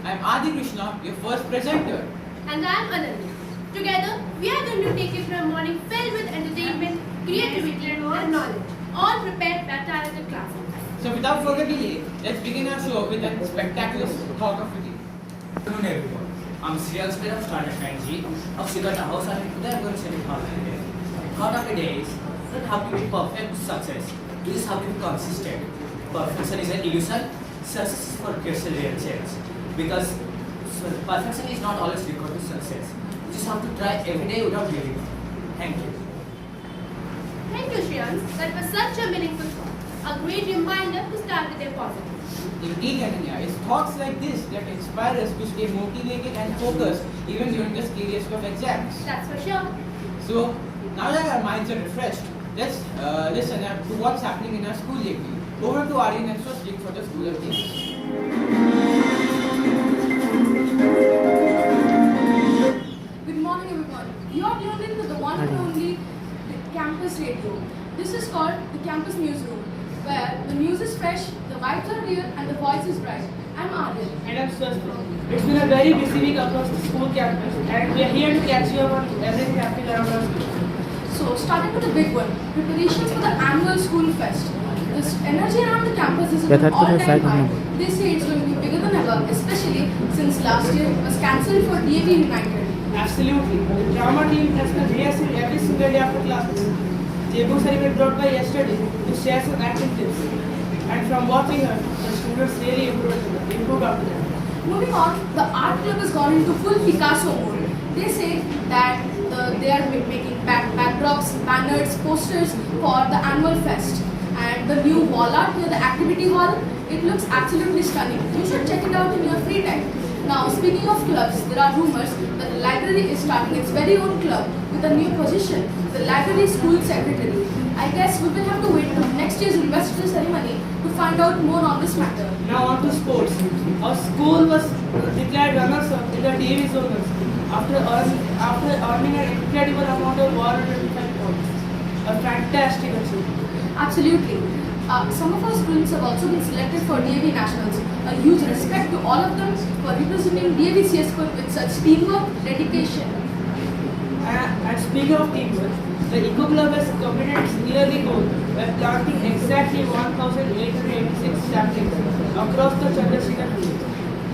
I'm Adi Krishna, your first presenter. And I am Anandi. Together, we are going to take you through a morning filled with entertainment, creativity, and knowledge, all prepared by talented classes. So without further delay, let's begin our show with a spectacular talk of the day. Good afternoon, everyone. I'm Sriyal Spira of Standard 9G of Sigata House, and today I'm going to share a thought of the day. Thought of the day is not how to be perfect with success. It is how to be consistent. Perfection is an illusion. Success is for occasional real change. Because perfection is not always equal to success. You just have to try every day without giving up. Thank you. Thank you, Shriyans. That was such a meaningful thought. A great reminder to start with a positive. Indeed, Ananya, it's thoughts like this that inspire us to stay motivated and focused even during the scariest of exams. That's for sure. So now that our minds are refreshed, let's listen to what's happening in our school lately. Over to Aryan and Swastik for the School of Games. Good morning, everyone. You are tuned into the one and only campus radio. This is called the Campus Newsroom, where the news is fresh, the vibes are real, and the voice is bright. I'm Aryan. And I'm Swastik. It's been a very busy week across the school campus, and we are here to catch you up on everything happening around our school. So, starting with the big one, preparations for the annual school fest. This energy around the campus is at an all-time high. They say it's going to be bigger than ever, especially since last year it was cancelled for DAV United. Absolutely. The drama team has been rehearsing every single day after classes. J-books are even brought by yesterday to share some acting tips. And from what we heard, the students really improved after that. Moving on, the art club has gone into full Picasso mode. They say that they are making backdrops, banners, posters for the annual fest. And the new wall art near the activity hall, it looks absolutely stunning. You should check it out in your free time. Now, speaking of clubs, there are rumors that the library is starting its very own club with a new position, the library school secretary. I guess we will have to wait until next year's investiture ceremony to find out more on this matter. Now on to sports. Our school was declared runners-up in the DAV zonals after earning an incredible amount of 125 points. A fantastic achievement. Absolutely. Some of our students have also been selected for DAV Nationals. A huge respect to all of them for representing DAV CS School with such teamwork, dedication. And speaking of teamwork, the Eco Club has completed its yearly goal by planting exactly 1,886 saplings across the Chandrasekhar village.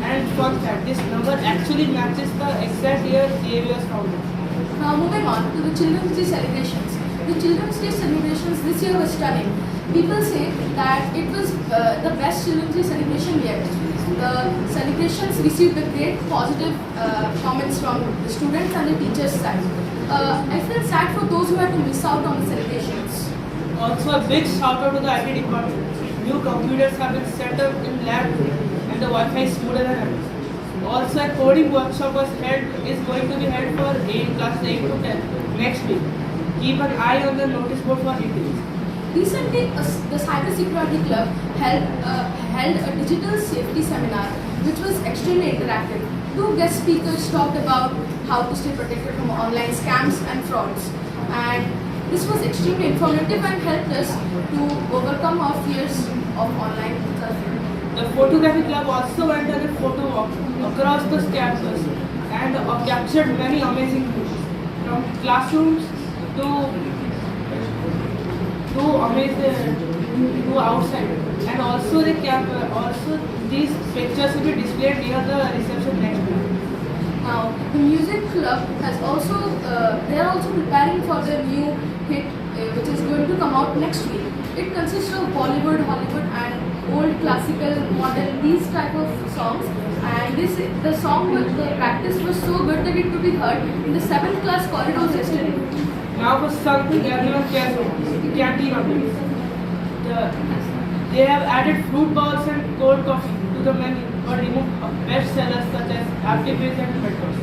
And fun fact, this number actually matches the exact year DAV was founded. Now moving on to the Children's Day celebrations. The Children's Day celebrations this year were stunning. People say that it was the best Children's Day celebration yet. The celebrations received a great positive comments from the students and the teachers' side. I feel sad for those who had to miss out on the celebrations. Also a big shout out to the IT department. New computers have been set up in lab and the Wi-Fi is smoother than ever. Also a coding workshop is going to be held for classes 8 to 10 next week. Keep an eye on the notice board for details. Recently, the Cybersecurity Club held a digital safety seminar which was extremely interactive. Two guest speakers talked about how to stay protected from online scams and frauds. And this was extremely informative and helped us to overcome our fears of online theft. The photography club also went on a photo walk across the campus and captured many amazing views from classrooms to outside, and also these pictures will be displayed near the reception next week. Now, the music club has also they are also preparing for their new hit, which is going to come out next week. It consists of Bollywood, Hollywood, and old classical, modern, these type of songs. And the practice was so good that it could be heard in the 7th class corridors yesterday. Now for something everyone cares about, the canteen updates. They have added fruit balls and cold coffee to the menu, but removed best sellers such as Happy Meals and Metros.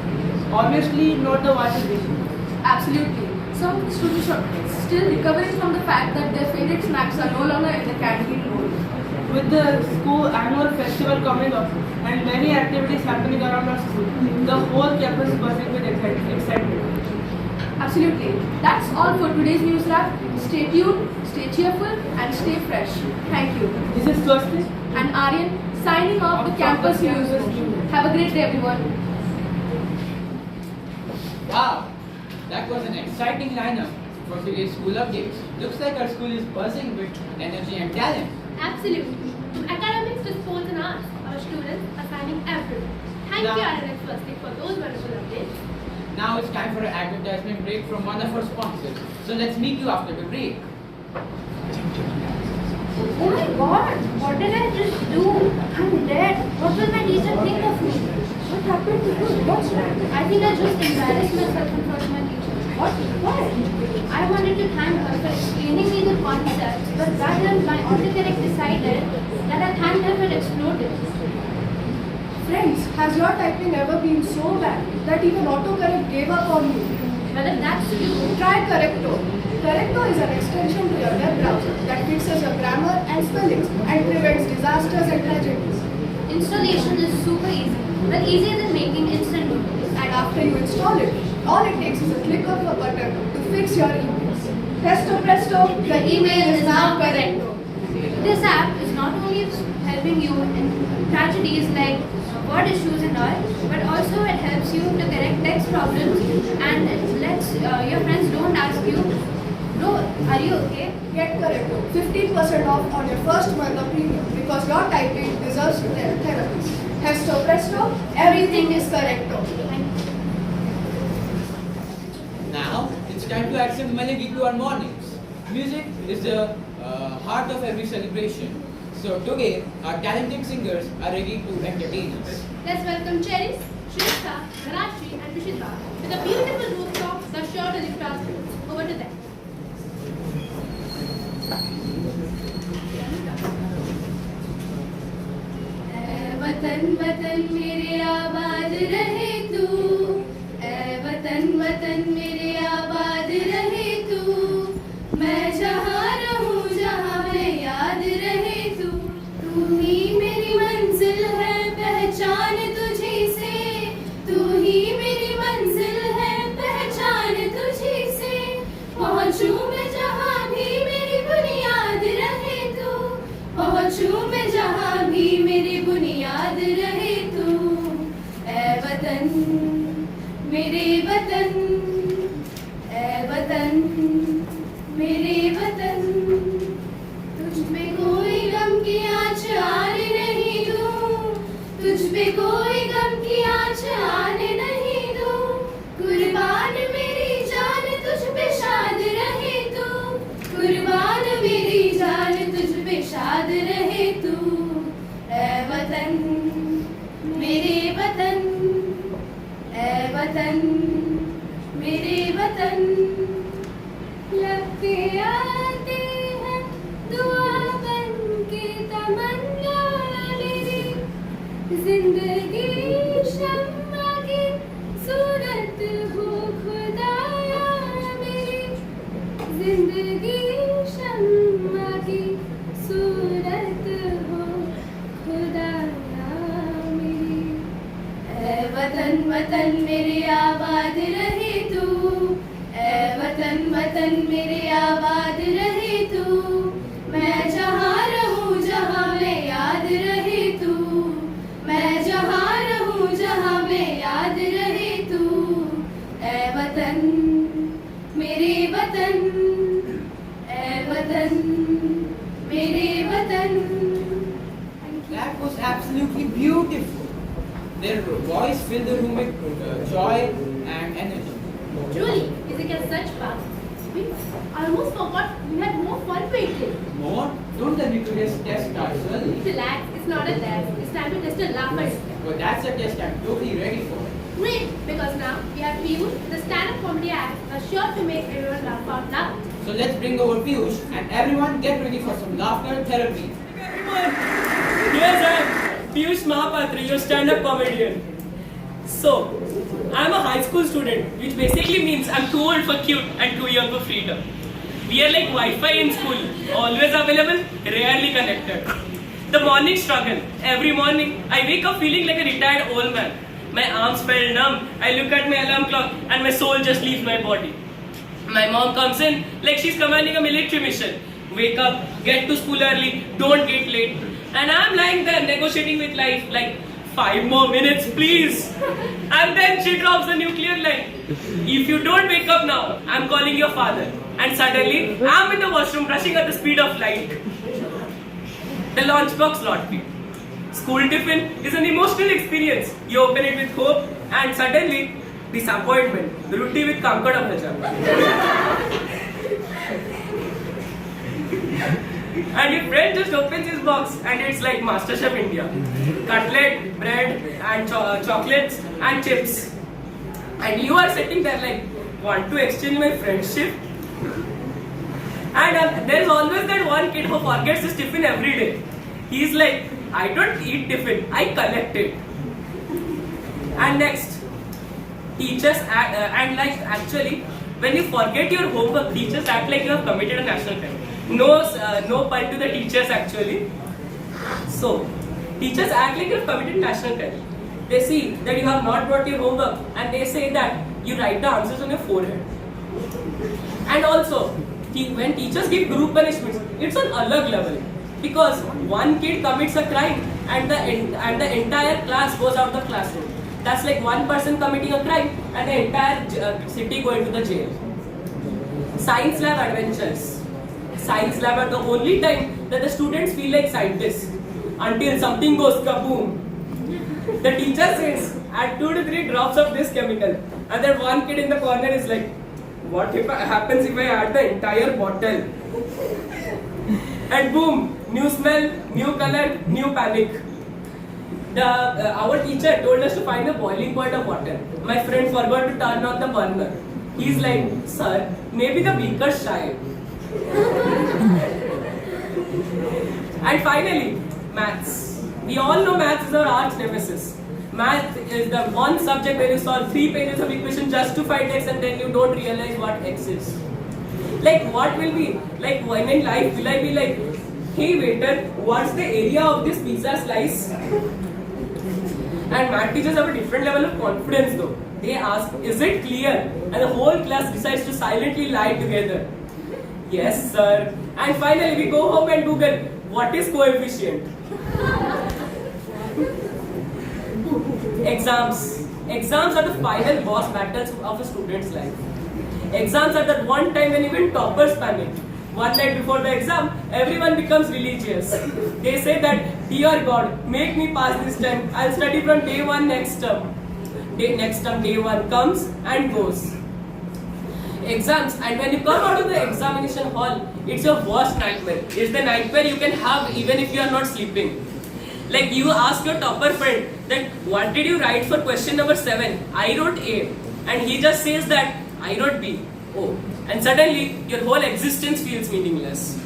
Obviously not the vital dish. Absolutely. Some of the students are still recovering from the fact that their favorite snacks are no longer in the canteen bowl. With the school annual festival coming up and many activities happening around our school, the whole campus is buzzing with excitement. Absolutely. That's all for today's news wrap. Stay tuned, stay cheerful, and stay fresh. Thank you. This is Swastik And Aryan, Signing off the campus news. Have a great day, everyone. Wow, that was an exciting lineup for today's school updates. Looks like our school is buzzing with energy and talent. Absolutely. From academics to sports and arts, our students are shining everywhere. Thank you, RNS Firstly, for those wonderful updates. Now it's time for an advertisement break from one of our sponsors. So let's meet you after the break. Oh my god, what did I just do? I'm dead. What will my teacher think of me? What happened to you? What's wrong? I think I just embarrassed myself in front of my teacher. What? Why? I wanted to thank her for explaining me the concepts, but rather my autocorrect decided that I thanked her for exploding. Friends, has your typing ever been so bad that even autocorrect gave up on you? Well, if that's you, Try Correcto. Correcto is an extension to your web browser that fixes your grammar and spellings and prevents disasters and tragedies. installation is super easy. Well, easier than making instant noodles. And after you install it, all it takes is a click of a button to fix your emails. Presto presto, the email is now Correcto. This app is not only helping you in tragedies like word issues and all, but also it helps you to correct text problems and it lets your friends don't ask you, bro, are you okay? Get Correcto, 15% off on your first month of premium because your typing deserves therapies. Presto presto, everything is Correcto. Now it's time to add some melody to our mornings. Music is the heart of every celebration. So today our talented singers are ready to entertain us. Let's welcome Cheris, Shrista, Dharashri and Rishita with a beautiful rooftop that's sure to lift our spirits. Over to them. वतन वतन मेरे आबाद रहे तू, ऐ वतन वतन मेरे आबाद रहे तू, मैं जहाँ रहूँ जहाँ मैं याद रहे तू, तू ही मेरी मंजिल है पहचान तुझी से, तू ही मेरी मंजिल है पहचान तुझी से, पहुँचूँ मैं जहाँ भी मेरी बुनियाद रहे तू, पहुँचूँ मैं जहाँ भी मेरी बुनियाद रहे तू, ऐ वतन मेरे वतन, ऐ वतन मेरे वतन, तुझ पे कोई गम की आँच आने नहीं दूँ, तुझ पे कोई गम की आँच आने नहीं दूँ, कुर्बान मेरी जान तुझ पे शाद रहे तू, कुर्बान मेरी जान तुझ पे शाद रहे तू, ऐ वतन मेरे वतन, ऐ वतन मेरे वतन, लगते आते हैं दुआ बन के तमन्ना मेरी, जिंदगी शम्मा की सूरत हो खुदाया मेरी, जिंदगी शम्मा की सूरत हो खुदाया मेरी, ऐ वतन वतन मेरे आबाद रहे तू, ऐ वतन वतन मेरे आबाद रहे तू, मैं जहाँ रहूँ जहाँ मैं याद रहे तू, मैं जहाँ रहूँ जहाँ मैं याद रहे तू, ऐ वतन मेरे वतन, ऐ वतन मेरे वतन. That was absolutely beautiful. Their voice filled the room with joy and energy. Truly, music has such power. We almost forgot we had more fun lately. More? Don't tell me today's test starts early. Relax, it's not a test. It's time to test a laugher. But that's a test I'm totally ready for. Great, because now we have Piyush, the stand-up comedy act, are sure to make everyone laugh out loud. So let's bring over Piyush and everyone get ready for some laughter therapy. Yes, I'm Piyush Mahapatra, your stand-up comedian. So, I'm a high school student, which basically means I'm too old for cute and too young for freedom. We are like Wi-Fi in school, always available, rarely connected. The morning struggle. Every morning, I wake up feeling like a retired old man. My arms felt numb. I look at my alarm clock and my soul just leaves my body. My mom comes in like she's commanding a military mission. Wake up, get to school early, don't get late. And I'm lying there negotiating with life like 5 more minutes, please. And then she drops the nuclear line. If you don't wake up now, I'm calling your father. And suddenly, I'm in the washroom rushing at the speed of light. The lunchbox lottery. School tiffin is an emotional experience. You open it with hope and suddenly, disappointment. Ruti with Kankad of And your friend just opens his box and it's like MasterChef India. Cutlet, bread and chocolates and chips. And you are sitting there like, want to exchange my friendship? And there is always that one kid who forgets his tiffin every day. He's like, I don't eat tiffin, I collect it. And next, teachers act, and like actually, when you forget your homework, teachers act like you have committed a national crime. No pun to the teachers actually. So, teachers act like you have committed national crime. They see that you have not brought your homework and they say that you write the answers on your forehead. And also, when teachers give group punishments, it's on alag level. Because one kid commits a crime and the entire class goes out of the classroom. That's like one person committing a crime and the entire city going to the jail. Science lab adventures. Science lab are the only time that the students feel like scientists. Until something goes kaboom. The teacher says, add 2 to 3 drops of this chemical. And then one kid in the corner is like, what happens if I add the entire bottle? And boom, new smell, new color, new panic. Our teacher told us to find the boiling point of water. My friend forgot to turn on the burner. He's like, sir, maybe the beaker's shy. And finally, maths. We all know maths is our arch nemesis. Math is the one subject where you solve 3 pages of equation just to find x and then you don't realize what x is. Like what will be, like when in life will I be like, hey waiter, what's the area of this pizza slice? And math teachers have a different level of confidence though. They ask, is it clear? And the whole class decides to silently lie together. Yes sir. And finally we go home and Google, what is coefficient? Exams. Exams are the final boss battles of a student's life. Exams are that one time when even toppers panic. One night before the exam, everyone becomes religious. They say that, dear God, make me pass this time. I'll study from day 1 next term. Day 1 comes and goes. Exams, and when you come out of the examination hall, it's your worst nightmare. It's the nightmare you can have even if you are not sleeping. Like you ask your topper friend that what did you write for question number 7? I wrote A. And he just says that I wrote B. Oh. And suddenly your whole existence feels meaningless.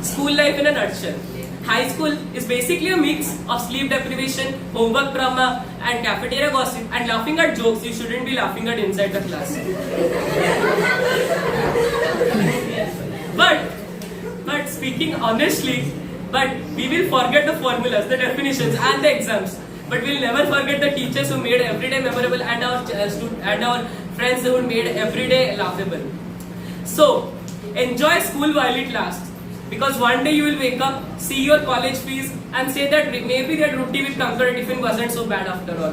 School life in a nutshell. High school is basically a mix of sleep deprivation, homework trauma, and cafeteria gossip, and laughing at jokes you shouldn't be laughing at inside the class. But speaking honestly, we will forget the formulas, the definitions, and the exams. But we'll never forget the teachers who made every day memorable and our friends who made every day laughable. So, enjoy school while it lasts. Because one day you will wake up, see your college fees, and say that maybe that Ruti with Kankad tiffin wasn't so bad after all.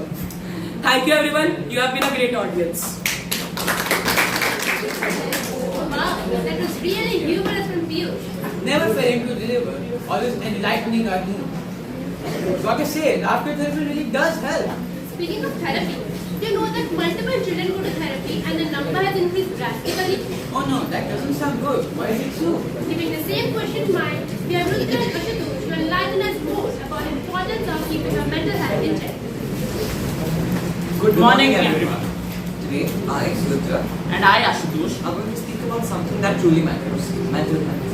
Thank you everyone. You have been a great audience. Wow, that was really humorous from Piyush. Never failing to deliver, always enlightening our mood. Gotta say, laughter therapy really does help. Speaking of therapy, do you know that multiple children go to therapy and the number has increased drastically? Oh no, that doesn't sound good. Why is it so? Keeping the same question in mind, we are Rudra and Ashutosh to enlighten us more about the importance of keeping our mental health in check. Good morning, everyone. Today, I, Rudra, And I, Ashutosh. are going to speak about something that truly matters, mental health.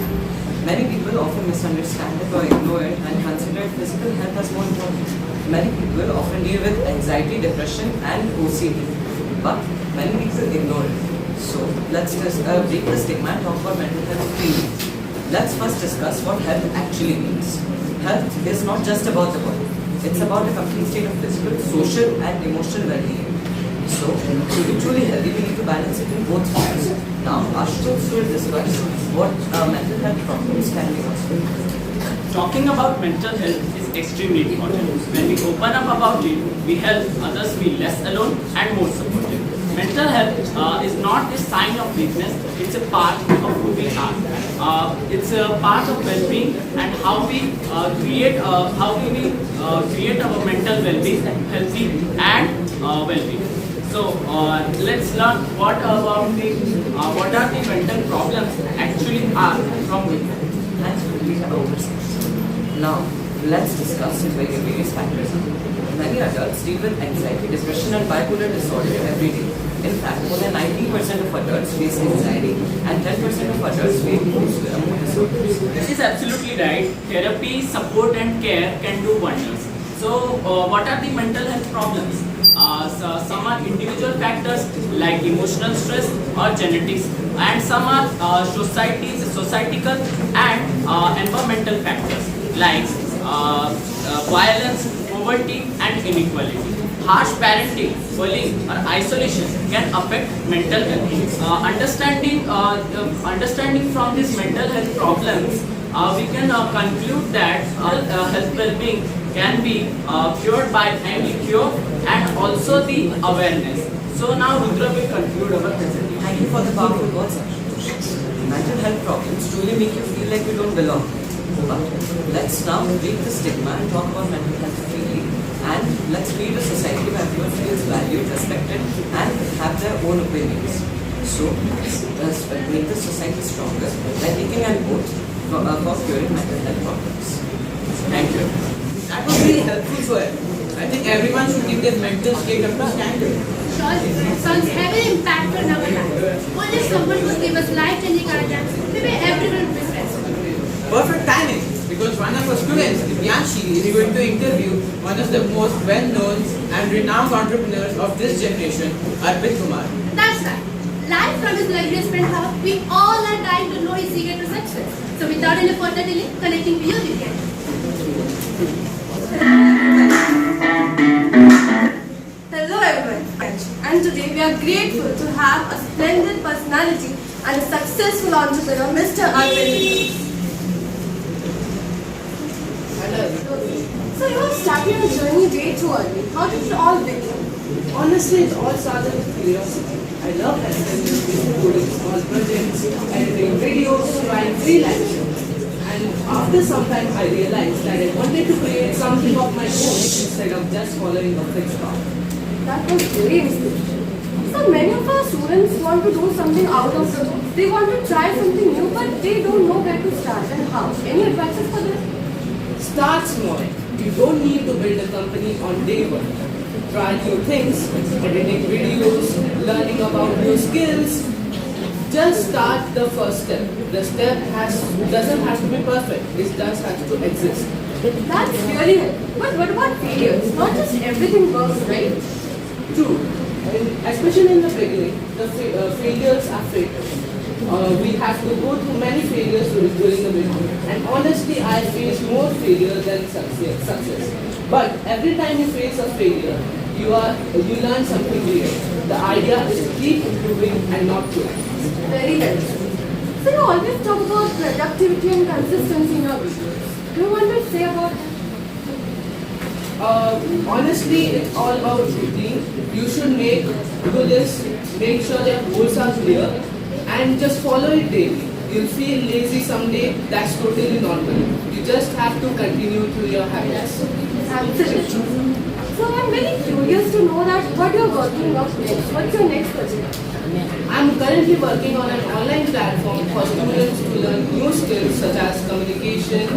Many people often misunderstand it or ignore it and consider physical health as more important. Many people often deal with anxiety, depression and OCD, but many people ignore it. So, let's just break the stigma and talk about mental health freely. Let's first discuss what health actually means. Health is not just about the body. It's about a complete state of physical, social and emotional well-being. So, to be truly healthy, we need to balance it in both forms. Now, Ashutosh will discuss what mental health problems can be caused. Talking about mental health is extremely important. When we open up about it, we help others feel less alone and more supported. Mental health is not a sign of weakness, it's a part of who we are. It's a part of well-being and how we create our mental well-being, healthy and well-being. So let's learn what are the mental problems actually are from within. Thanks for complete oversight. Now, let's discuss its various factors. Many adults deal with anxiety, depression, and bipolar disorder every day. In fact, more than 90% of adults face anxiety, and 10% of adults face mood disorders. This is absolutely right. Therapy, support, and care can do wonders. So, what are the mental health problems? Some are individual factors like emotional stress or genetics, and some are societal and environmental factors like violence, poverty, and inequality. Harsh parenting, bullying, or isolation can affect mental health. Understanding from these mental health problems, we can conclude that health well-being can be cured by timely cure and also the awareness. So now Rudra will conclude our presentation. Thank you for the powerful words, Ashutosh. Mental health problems truly make you feel like you don't belong. But let's now break the stigma and talk about mental health freely. And let's create a society where everyone feels valued, respected, and have their own opinions. So, let's make the society stronger by taking an oath for curing mental health problems. Thank you. That was really helpful for it. I think everyone should keep their mental state up to standard. Sounds heavy impact on our life. What if someone would give us life-changing guidance? Maybe everyone would be stressed. Perfect timing, because one of our students, Divyanshi, is going to interview one of the most well-known and renowned entrepreneurs of this generation, Arpit Kumar. That's right. Live from his luxurious penthouse, we all are dying to know his secret to success. So without any further delay, connecting to you, Divyan. Hello everyone, and today we are grateful to have a splendid personality and a successful entrepreneur, Mr. Arvind. So you have started your journey way too early. How did it all begin? Honestly, it all started with curiosity. I love experimenting, coding small projects, editing videos, trying freelancing. And after some time, I realized that I wanted to create something of my own instead of just following a fixed path. That was very inspirational. So many of our students want to do something out of the box. They want to try something new, but they don't know where to start and how. Any advices for them? Start small. You don't need to build a company on day one. Try new things, editing videos, learning about new skills. Just start the first step. The step doesn't have to be perfect. It just has to exist. That's really helpful. But what about failures? Not just everything works, right? True. And especially in the beginning, the failures are fatal. We have to go through many failures during the beginning. And honestly, I faced more failure than success. But every time you face a failure, you learn something real. The idea is to keep improving and not quit. Very helpful. So you always talk about productivity and consistency in your videos. Do you want to say about that? Honestly, it's all about routine. You should do this, make sure your goals are clear, and just follow it daily. You'll feel lazy someday, that's totally normal. You just have to continue through your habits. Absolutely. So I'm very curious to know that what you're working on next. What's your next project? I'm currently working on an online platform for students to learn new skills such as communication,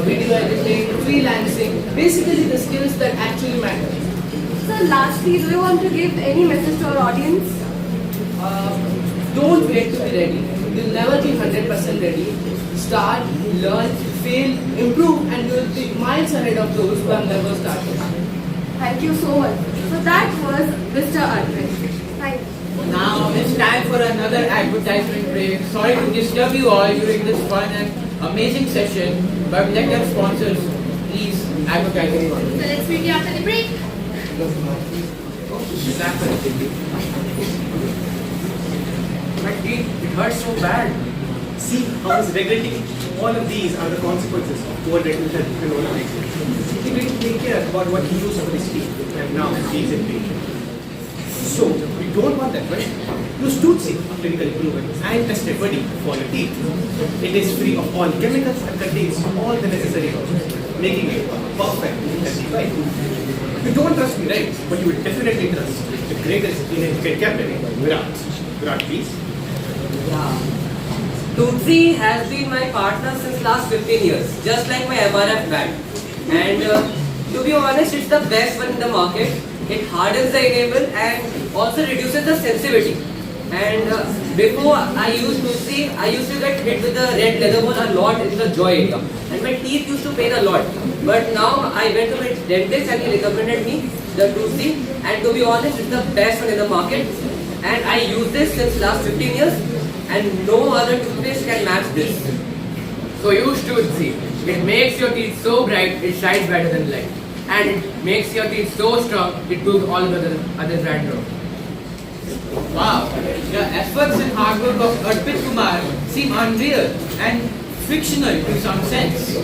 video editing, freelancing, basically the skills that actually matter. So lastly, do you want to give any message to our audience? Don't wait to be ready. You'll never be 100% ready. Start, learn, fail, improve, and you'll be miles ahead of those who have never started. Thank you so much. So that was Mr. Arvind. Thank you. Now it's time for another advertisement break. Sorry to disturb you all during this fun and amazing session, but let our sponsors please advertise it. So let's meet you after the break. But it hurts so bad. See how he's regretting. All of these are the consequences of poor mental health and all of this. He didn't take care about what he used for his teeth, and now he's in pain. So, we don't want that, right? Use Tootsie, a clinically proven and tested buddy for your teeth. It is free of all chemicals and contains all the necessary herbs, making it a perfect healthy bite. You don't trust me, right? But you will definitely trust the greatest Indian cricket captain, Virat. Virat, please. Yeah. Tootsie has been my partner since last 15 years, just like my MRF bag. And to be honest, it's the best one in the market. It hardens the enamel and also reduces the sensitivity. And before I used Tootsie, I used to get hit with the red leather ball a lot in the jaw area. And my teeth used to pain a lot. But now I went to my dentist and he recommended me the Tootsie. And to be honest, it's the best one in the market. And I use this since last 15 years. And no other toothpaste can match this. So use Tootsie. It makes your teeth so bright, it shines better than light. And it makes your teeth so strong, it proves all the other brand wrong. Wow, the efforts and hard work of Arpit Kumar seem unreal and fictional to some sense.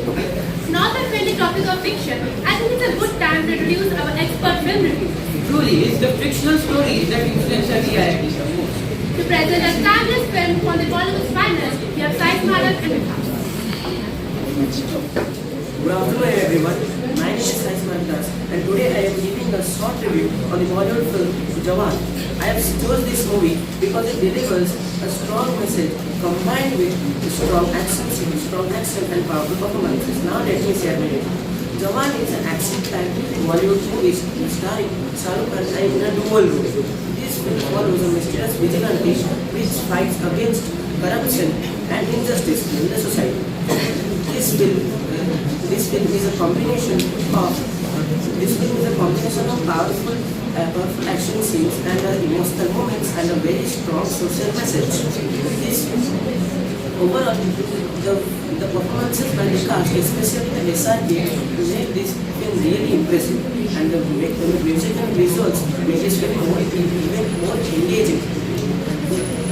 Now that we're in the topic of fiction, I think it's a good time to introduce our expert film review. Truly, it's the fictional stories that influence our reality the most. To present a timeless film from the Bollywood's finest, we have Sai Maran and Vikas. Good afternoon everyone, my name is Sai Maran and today I am giving a short review on the Bollywood film Jawan. I have chose this movie because it delivers a strong message combined with strong action scenes, strong action and powerful performances. Now let me share with you. Jawan is an action-packed Bollywood movie starring Shah Rukh Khan in a dual role. This film follows a mysterious vigilante which fights against corruption and injustice in the society. This film is a combination of powerful action scenes and emotional moments and a very strong social message. Overall, the performances by the cast, especially the SRK, make this film really impressive, and the music and visuals make this film even more engaging.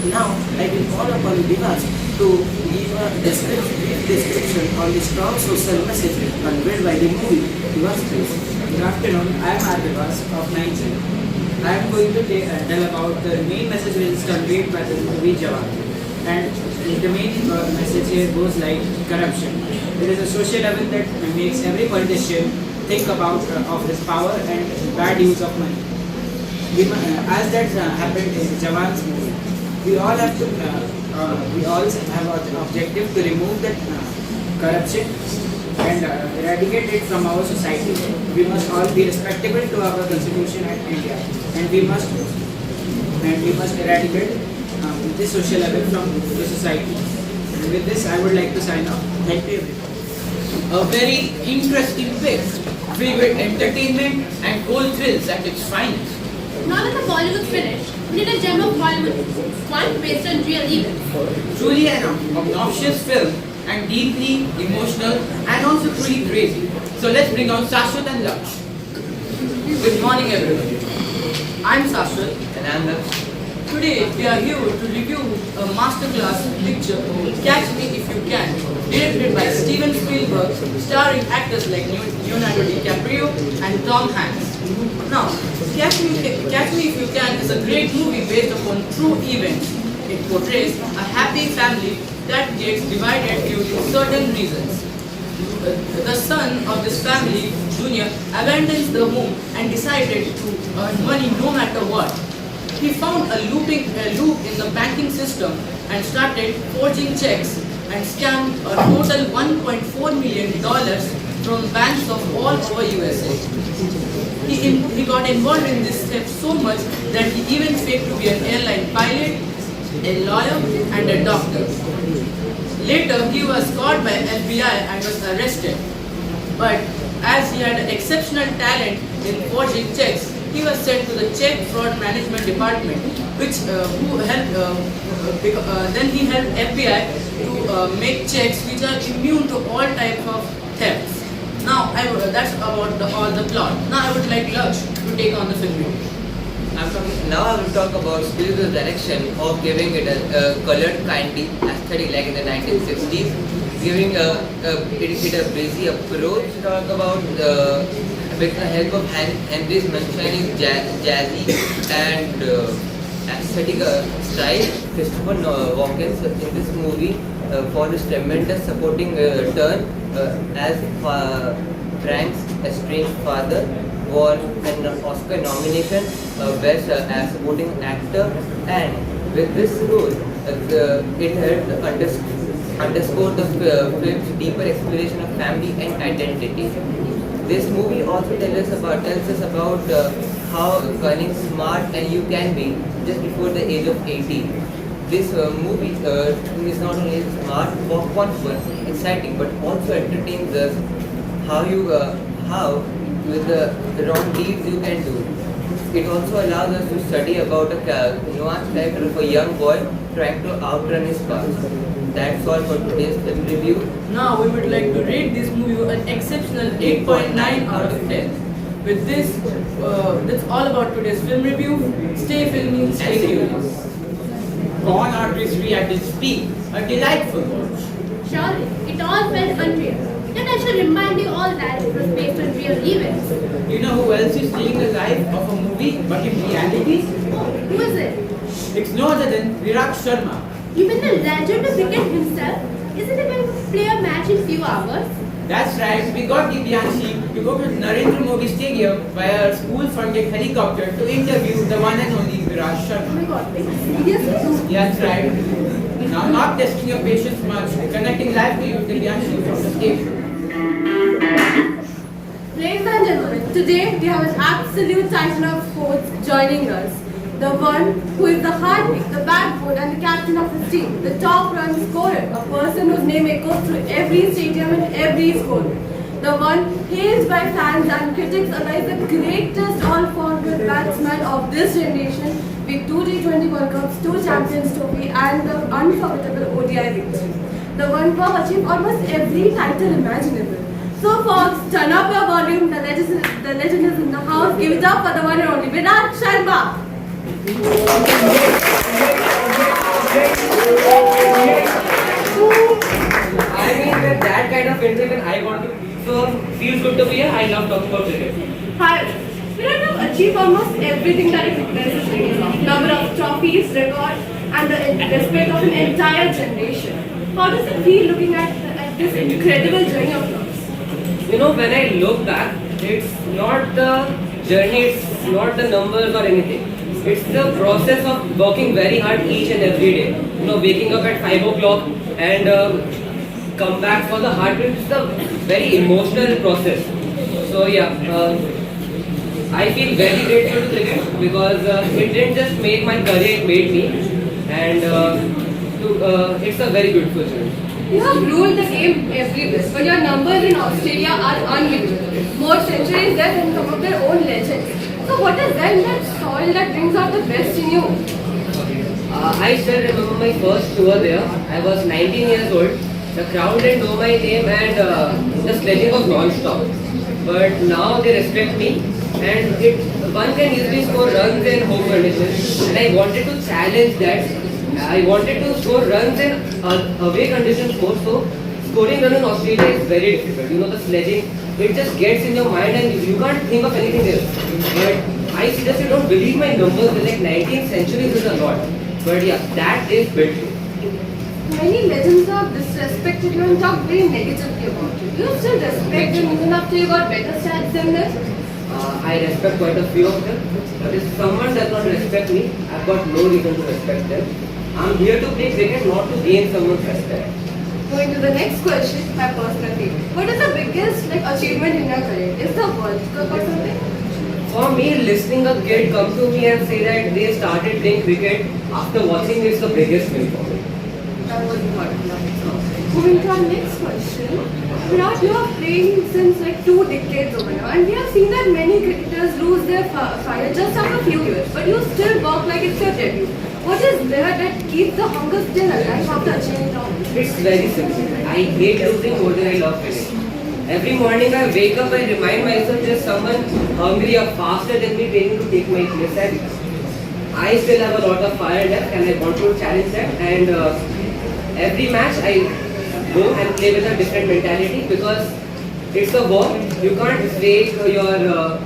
Now, I will call upon Vikas to give a brief description on the strong social message conveyed by the movie. Vikas, please. Good afternoon, I am Arvikas of 9th. I am going to tell about the main message which is conveyed by the movie Jawan. And the main message here goes like corruption. It is a social level that makes every politician think about of his power and bad use of money. As that happened in Jawan's movie, we all have an objective to remove that corruption and eradicate it from our society. We must all be respectable to our constitution and India, and we must eradicate this social level from the society. And with this, I would like to sign off. Thank you. A very interesting pick, filled with entertainment and cold thrills at its finest. Now that the Bollywood's finished, we need a gem of Bollywood, one based on real events. Truly an obnoxious film and deeply emotional and also truly crazy. So let's bring on Sashwat and Laksh. Good morning everyone. I'm Sashwat. And I'm Laksh. Today we are here to review a masterclass picture, Catch Me If You Can, directed by Steven Spielberg, starring actors like Leonardo DiCaprio and Tom Hanks. Now, Catch Me If You Can is a great movie based upon true events. It portrays a happy family that gets divided due to certain reasons. The son of this family, Junior, abandons the home and decided to earn money no matter what. He found a loop in the banking system and started forging checks and scammed a total $1.4 million from banks of all over USA. He got involved in this theft so much that he even faked to be an airline pilot, a lawyer and a doctor. Later, he was caught by FBI and was arrested. But as he had exceptional talent in forging checks, he was sent to the Check Fraud Management Department, then he helped FBI to make checks which are immune to all types of thefts. Now, that's about all the plot. Now I would like Laksh to take on the film. Now I will talk about Spielberg's direction of giving it a colored, kindly aesthetic like in the 1960s, giving it a breezy approach. Talk about with the help of Henry's mentioning jazzy and aesthetic style. Christopher Walken in this movie for his tremendous supporting turn as Frank's estranged father, won an Oscar nomination best as supporting actor, and with this role it helped underscore the film's deeper exploration of family and identity. This movie also tells us about how cunning, smart and you can be just before the age of 18. This movie is not only smart, popcorn fun, exciting, but also entertains us how with the wrong deeds you can do. It also allows us to study about a nuanced character of a young boy trying to outrun his past. That's all for today's film review. Now we would like to rate this movie an exceptional 8.9 out of 10. With this, that's all about today's film review. Stay filmy, stay curious. Gone art history at its peak, a delightful watch. Surely, it all felt unreal. Yet I should remind you all that it was based on real events. You know who else is stealing the life of a movie but in reality? Who is it? It's no other than Virat Sharma. Even the legend of cricket himself isn't he going to play a match in few hours? That's right, we got Divyanshi to go to Narendra Modi Stadium via a school-funded helicopter to interview the one and only Virat Oh Sharma. my god, seriously? That's right. Now, not testing your patience much, connecting live to you, Divyanshi, from the station. Ladies and gentlemen, today we have an absolute titan of sports joining us. The one who is the heartbeat, the backbone and the captain of his team, the top run scorer, a person whose name echoes through every stadium and every school. The one hailed by fans and critics alike the greatest all-forward batsman of this generation with 2 T20 World Cups, 2 Champions Trophy and the unforgettable ODI victory. The one who have achieved almost every title imaginable. So folks, turn up your volume, the legend is in the house. Give it up for the one and only Virat Sharma. I mean, with that kind of intro, when I want to, so feels good to be here. I love talking about cricket. Hi. Virat have achieved almost everything that his fitness is of. Number of trophies, records, and the respect of an entire generation. How does it feel looking at this incredible journey of yours? You know, when I look back, it's not the journey, it's not the numbers or anything. It's the process of working very hard each and every day. You know, waking up at 5 o'clock and come back for the heartbeat. It's a very emotional process. So yeah, I feel very grateful to cricket because it didn't just make my career, it made me. And it's a very beautiful journey. You have ruled the game everywhere, but your numbers in Australia are unbelievable. More centuries there than some of their own legends. So what is there in that soil that brings out the best in you? I still remember my first tour there. I was 19 years old. The crowd didn't know my name and the sledging was non-stop. But now they respect me and one can easily score runs in home conditions. And I wanted to challenge that. I wanted to score runs in away conditions more. So scoring runs in Australia is very difficult. You know, the sledging, it just gets in your mind and you can't think of anything else. But I seriously don't believe my numbers. Like 19th century is a lot. But yeah, that is built. Many legends have disrespected you and talked very negatively about you. Do you still respect them even after you got better stats than them? I respect quite a few of them. But if someone does not respect me, I've got no reason to respect them. I'm here to play cricket, not to gain someone's respect. Going to the next question, my personal favorite. What is the biggest achievement in your career? Is the World Cup or something? For me, listening a kid come to me and say that they started playing cricket after watching is the biggest win for me. That was important. Moving to our next question. Virat, you are playing since like 2 decades over now, and we have seen that many cricketers lose their fire just after a few years, but you still work like it's your debut. What is there that keeps the hunger still alive after achieving it all? It's very simple. I hate losing more than I love winning. Every morning I wake up and remind myself there's someone hungry or faster than me waiting to take my place, and I still have a lot of fire left and I want to challenge that. And every match I go and play with a different mentality because it's a war. You can't fake your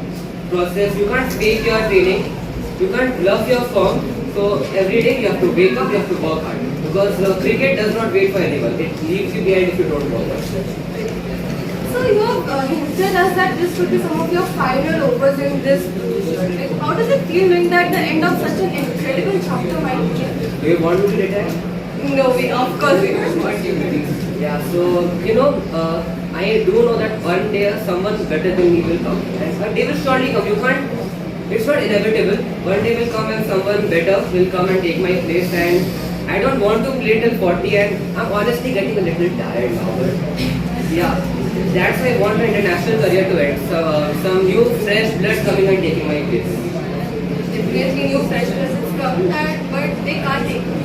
process, you can't fake your training, you can't bluff your form. So every day you have to wake up, you have to work hard. Because cricket does not wait for anyone. It leaves you behind if you don't work hard. So you have hinted us that this would be some of your final overs in this position. Like, how does it feel knowing that the end of such an incredible chapter might be? Do you want me to retire? No, of course we don't want you to. Yeah, so I do know that one day someone better than me will come. And a day will surely come. You can't, it's not inevitable. One day will come and someone better will come and take my place. And I don't want to play till 40 and I'm honestly getting a little tired now. But yeah, that's why I want my international career to end. So, some new fresh blood coming and taking my place. Definitely new fresh presence come that, but they can't take it.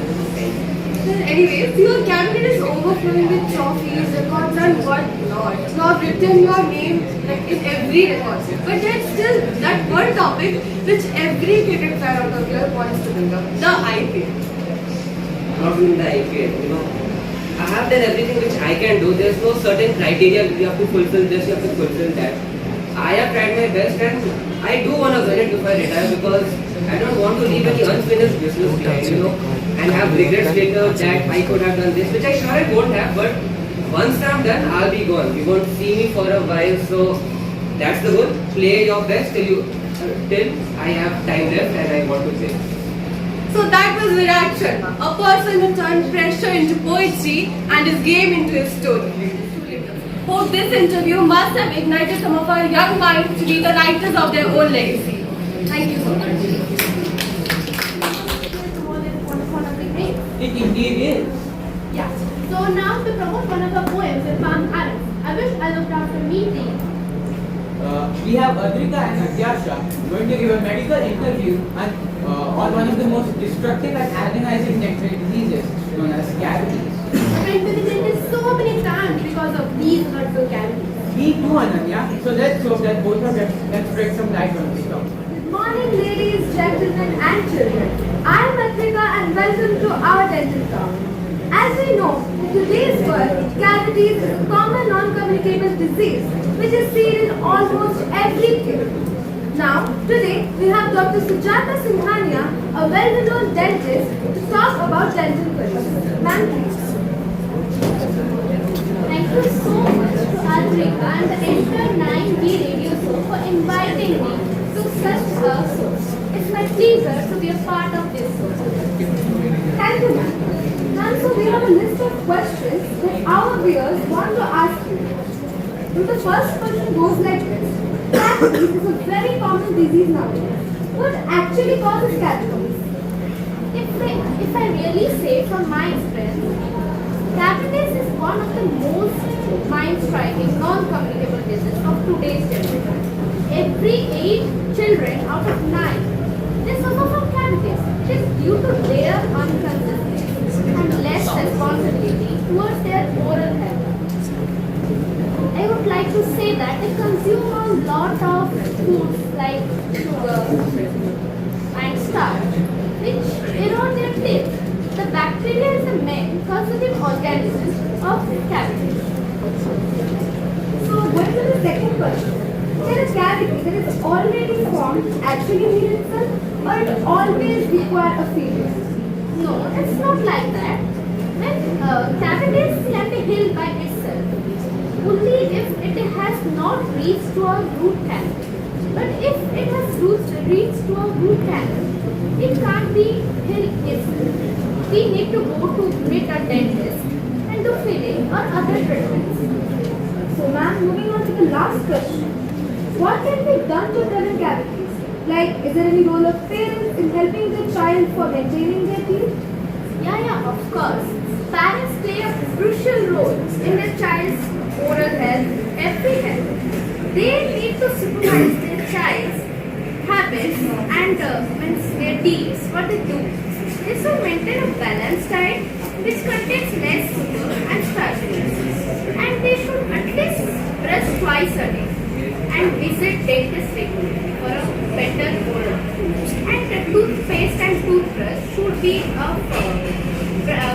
Anyways, your cabinet is overflowing with trophies, records and whatnot. You have written your name like in every record. But there's still that one topic which every cricket fan out of here wants to bring up, the IPL. Not in the IPL, I have done everything which I can do. There's no certain criteria you have to fulfill this, you have to fulfill that. I have tried my best and I do want to win it before I retire because I don't want to leave any unfinished business behind, and have regrets later that I could have done this, which I sure I won't have, but once I'm done, I'll be gone. You won't see me for a while, so that's the goal. Play your best till I have time left and I want to play. So that was Virat Sharma, a person who turned pressure into poetry and his game into his story. Hope this interview must have ignited some of our young minds to be the writers of their own legacy. Thank you so much. It indeed is. Yeah. So now to promote one of our poems in Palm Islands. I wish I looked after meeting. We have Adrika and Natyasha going to give a medical interview on one of the most destructive and agonizing dental diseases known as cavities. I went to the dentist so many times because of these hurtful cavities. Me too, Ananya. So let's hope that both of them can spread some light on this topic. Good morning, ladies, gentlemen, and children. I am Adrika and welcome to our dental talk. As we know, in today's world, cavities is a common non-communicable disease which is seen in almost every kid. Now, today we have Dr. Sujata Singhania, a well-known dentist, to talk about dental caries. Ma'am, please. Thank you so much to Adrika and the entire 9B radio show for inviting me to such a show. It's my pleasure to be a part of this show. Thank you, ma'am. Ma'am, so we have a list of questions that our viewers want to ask you. So the first question goes like this. Cavities is a very common disease nowadays. What actually causes cavities? If I really say from my experience, cavities is one of the most mind-striking, non-communicable diseases of today's generation. Every 8 children out of 9, they suffer from cavities. It is due to their inconsistency and less responsibility towards their oral health. I would like to say that they consume a lot of foods like sugar and starch, which erode their teeth. The bacteria is the main causative organism of cavities. So going to the second question. Can a cavity that is already formed actually heal itself, or it always require a failure? No, it's not like that. When cavities can be healed by itself, only if it has not reached to a root canal. But if it has reached to a root canal, it can't be healed itself. We need to go to meet a dentist and do filling or other treatments. So ma'am, moving on to the last question. What can be done to prevent cavities? Like, is there any role of parents in helping the child for maintaining their teeth? Yeah, of course. Parents play a crucial role in their child's oral health, every health. They need to supervise their child's habits and their deeds, what they do. They should maintain a balanced diet which contains less sugar and starches. And they should at least brush twice a day and visit dentist regularly for a better oral. And the tooth paste and toothbrush should be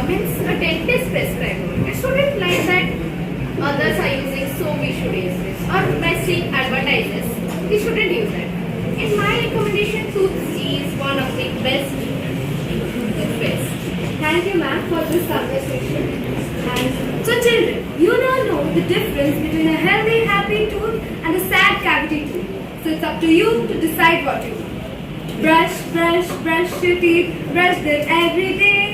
means a dentist prescribed. It shouldn't like that others are using, so we should use this. Or by seeing advertises, we shouldn't use that. In my recommendation, Toothsy is one of the best toothpaste. Thank you, ma'am, for this conversation. And so, children, you now know the difference between a healthy, happy tooth and a sad cavity tooth. So it's up to you to decide what you want. Brush your teeth, brush them every day.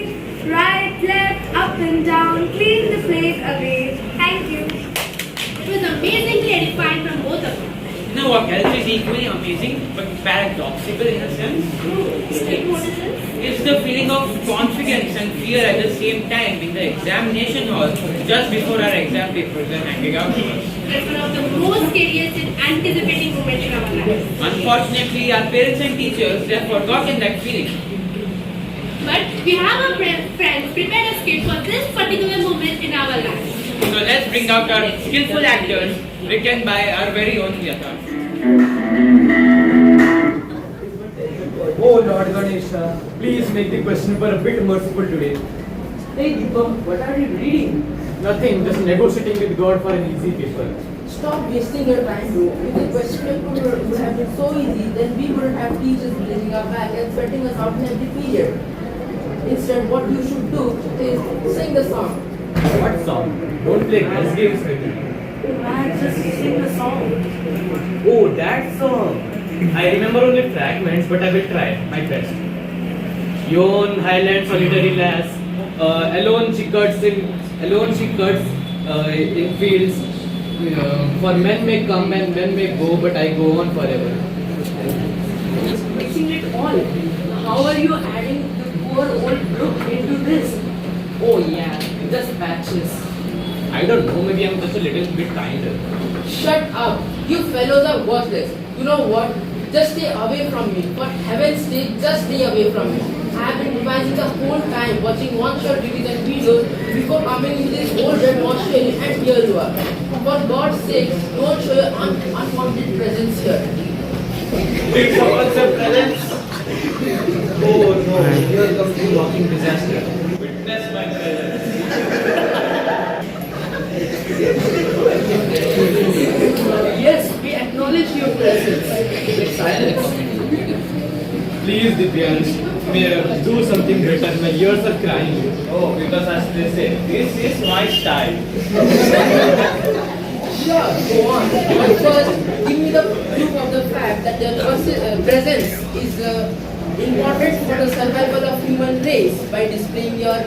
Right, left, up and down, clean the plague away. Thank you. It was amazingly edifying from both of you. You know what else is equally amazing but paradoxical in a sense? It's the feeling of confidence and fear at the same time in the examination hall just before our exam papers are handed out to us. It's one of the most scariest and anticipating moments in our life. Unfortunately, our parents and teachers, they have forgotten that feeling. But we have our friends prepared a skit for this particular moment in our lives. So let's bring out our skillful actors written by our very own Yatharth. Oh Lord Ganesha, please make the question paper a bit merciful today. Hey Deepak, what are you reading? Nothing, just negotiating with God for an easy paper. Stop wasting your time, bro. If the question paper would have been so easy, then we wouldn't have teachers blaming our back and sweating us out in every period. Instead, what you should do is sing the song. What song? Don't play guess games with me. Man, just sing the song. Oh, that song. I remember only fragments, but I will try my best. Yon highland solitary lass, alone she cuts in fields. For men may come and men may go, but I go on forever. Just mixing it all. How are you adding the poor old brook into this? Oh yeah, just patches. I don't know, maybe I'm just a little bit kinder. Shut up! You fellows are worthless. You know what? Just stay away from me. For heaven's sake, just stay away from me. I have been revising the whole time, watching one shot revision videos before coming into this old red Australian, and here you are. For God's sake, don't show your unwanted presence here. Big concept presence. Oh no, here comes the walking disaster. Witness my presence. Yes, we acknowledge your presence. Please, Divyans, may do something better. My ears are crying. Oh, because as they say, this is my style. Sure, go on. But first, give me the proof of the fact that your presence is important for the survival of human race by displaying your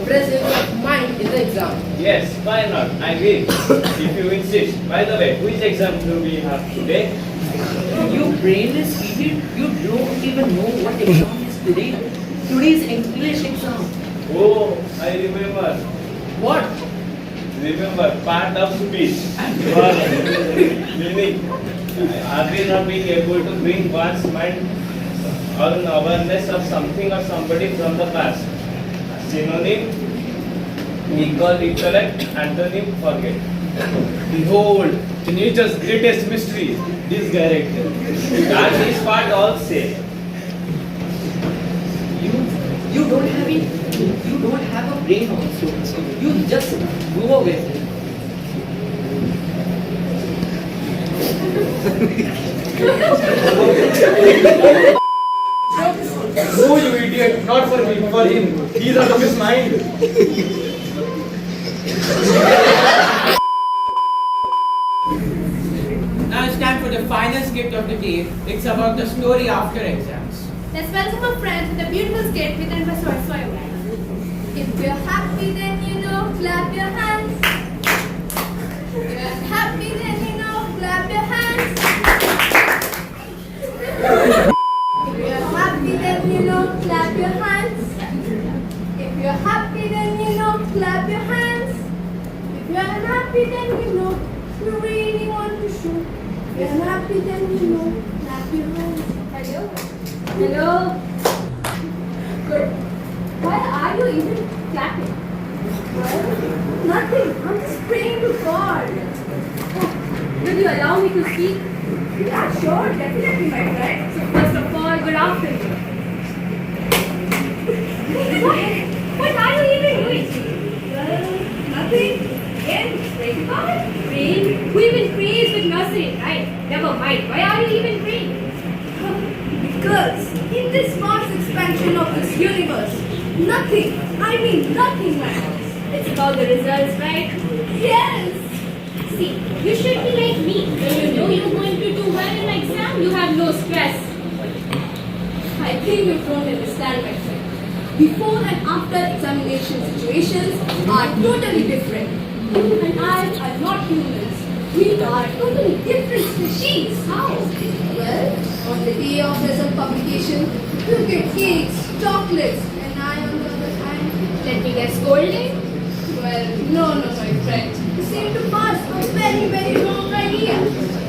presence of mind in the exam. Yes, why not? I will, if you insist. By the way, which exam do we have today? You brainless idiot, you don't even know what exam is today. Today's English exam. Oh, I remember. What? Remember, part of speech. Meaning, are we not being able to bring one's mind on awareness of something or somebody from the past? Synonym, recall, recollect, antonym, forget. Behold, the nature's greatest mystery, this character. And this part all say. You don't have it. You don't have a brain also. You just go away. No, you idiot, not for me, for him. He's out of his mind. Now it's time for the final skit of the day. It's about the story after exams. Let's welcome our friends with a beautiful skit written by Soy. If you're happy, then you know, clap your hands. If you're happy, then you know, clap your hands. If you're happy, then you know, clap your hands. If you're happy, then you know, clap your hands. If you're unhappy, then you know, you really want to show. If you're unhappy, then you know, clap your hands. Hello? Hello? Good. Why are you even clapping? Well, nothing. I'm just praying to God. Oh, will you allow me to speak? Yeah, sure. Definitely, my friend. So first of all, good afternoon. in this vast expansion of this universe, nothing, I mean nothing matters. It's about the results, right? Yes! See, you should be like me. When you know you're going to do well in an exam, you have no stress. I think you don't understand my friend. Before and after examination situations are totally different. You and I are not humans. We are totally different species. How? Well, on the day of result publication, you get cakes, chocolates, and I on the other hand, Let me guess, scolding? well, no, my friend. You seem to pass a very, very wrong idea.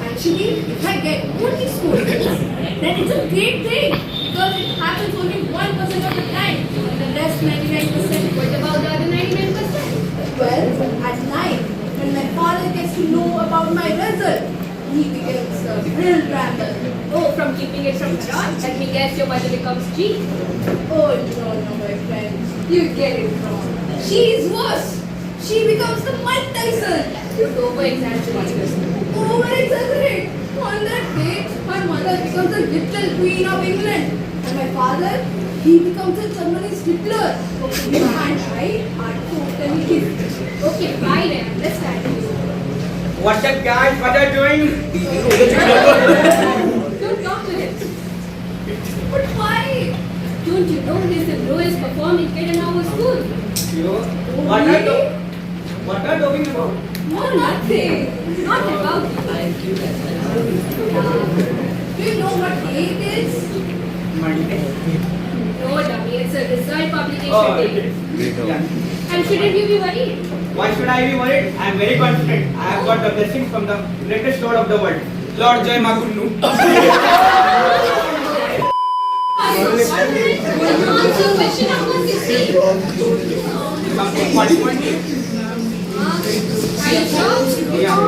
Actually, if I get only scoldings, then it's a great thing because it happens only 1% of the time, and the rest 99%. What about the other 99%? Well, at night, when my father gets to know about my result, he becomes a real ramble. Oh, from keeping it from God? Let me guess, your mother becomes G. Oh no, my friend, you get it wrong. She is worse. She becomes the Mike Tyson. You over-exaggerate. Over-exaggerate. On that day, my mother becomes the little queen of England, and my father, he becomes a Germany's Hitler. You and I are totally different. Okay, fine then. Let's start. What's up, guys? What are you doing? Don't talk to him. But why? Don't you know he's the lowest performing kid in our school? What are you talking about? No, nothing. Not about you. Do you know what day it is? Monday. No, dummy, it's a result publication Oh, day. okay. Yeah. And shouldn't you be worried? Why should I be worried? I am very confident. I have got the blessings from the greatest Lord of the world, Lord Jai Magunnu. Answer question number 16. Something 40.8. Are you sure? Yeah.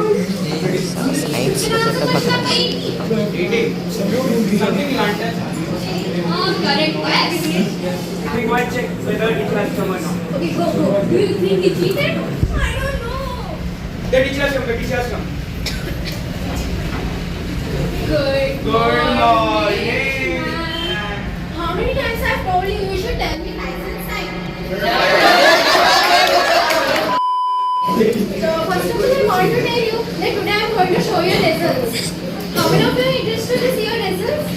You can answer question number 80. 80. Something you answer. Correct, yes. We go and check whether it has come or not. Okay, go. Do you think he cheated? I don't know. The teacher has come. Good morning. How many times I've told you you should tell me lies inside? So first of all, I want to tell you that today I'm going to show you results. How many of you are interested to see your results?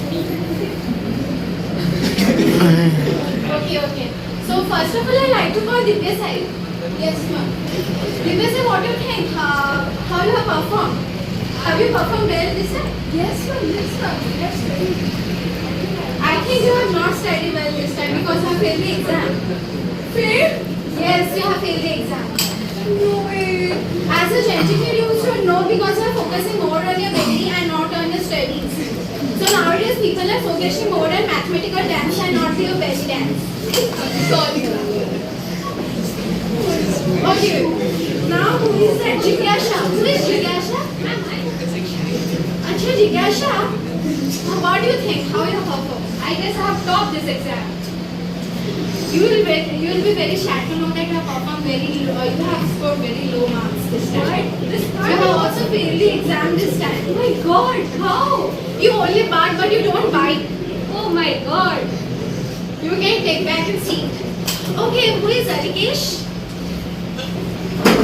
Okay. So first of all, I like to call Divya side. Yes, ma'am. Divya sir, what do you think? How you have performed? Have you performed well this time? Yes, ma'am. That's very good. I think you have not studied well this time because you have failed the exam. Failed? Yes, you have failed the exam. No way. As a gentleman, you should know because you are focusing more on your degree and not on your studies. So nowadays, people are focusing more on mathematical dance and not your belly dance. Sorry. Okay. Now, who is that? Jigyasha. Who is Jigyasha? Acha, Jigyasha. What do you think? How you perform? I guess I have topped this exam. You will be very sad to know that you have performed very low. You have scored very low marks this time. You have also failed the exam this time. Oh my God! How? You only bark but you don't bite. Oh my God. You can take back your seat. Okay, who is Arikesh?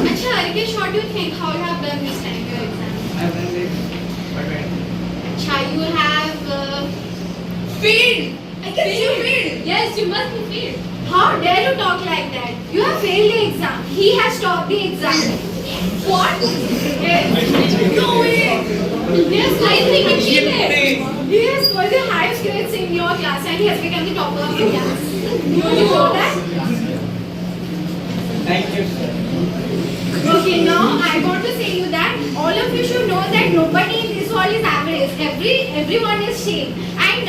Acha, Arikesh, what do you think? How you have done this time your exam? I have done it. Acha, you have failed. I can see you failed. Yes, you must be failed. How dare you talk like that? You have failed the exam. He has topped the exam. What? Yes. No way. Yes, I think he cheated. He has scored the highest grades in your class and he has become the topper of the class. You know that? Thank you, sir. Okay, now I want to say you that all of you should know that nobody in this world is average. Everyone is same. And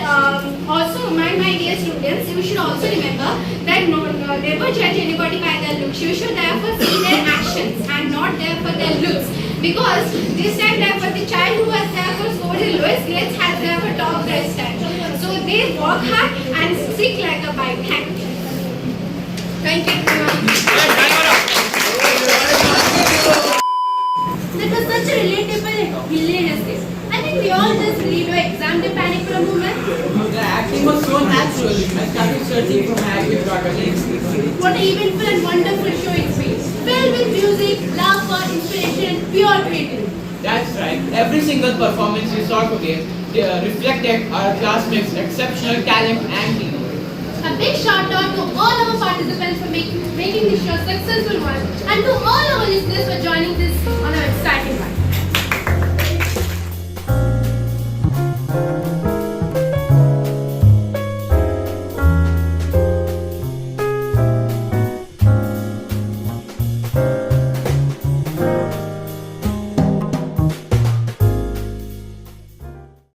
also, my dear students, you should also remember that never judge anybody by their looks. You should therefore see their actions and not therefore their looks. Because this time, therefore, the child who has therefore scored the lowest grades has therefore topped this time. So they work hard and stick like a bike. Thank you everyone. That was such a relatable hilarious case. I think we all just need to exam the panic for a moment. The acting was so natural. casual, I started searching for my active protagonist. What an eventful and wonderful show it's been. Filled with music, laughter, inspiration, and pure creativity. That's right. Every single performance we saw today reflected our classmates' exceptional talent and teamwork. A big shout out to all our participants for making this show a successful one, and to all our listeners for joining this on our exciting one.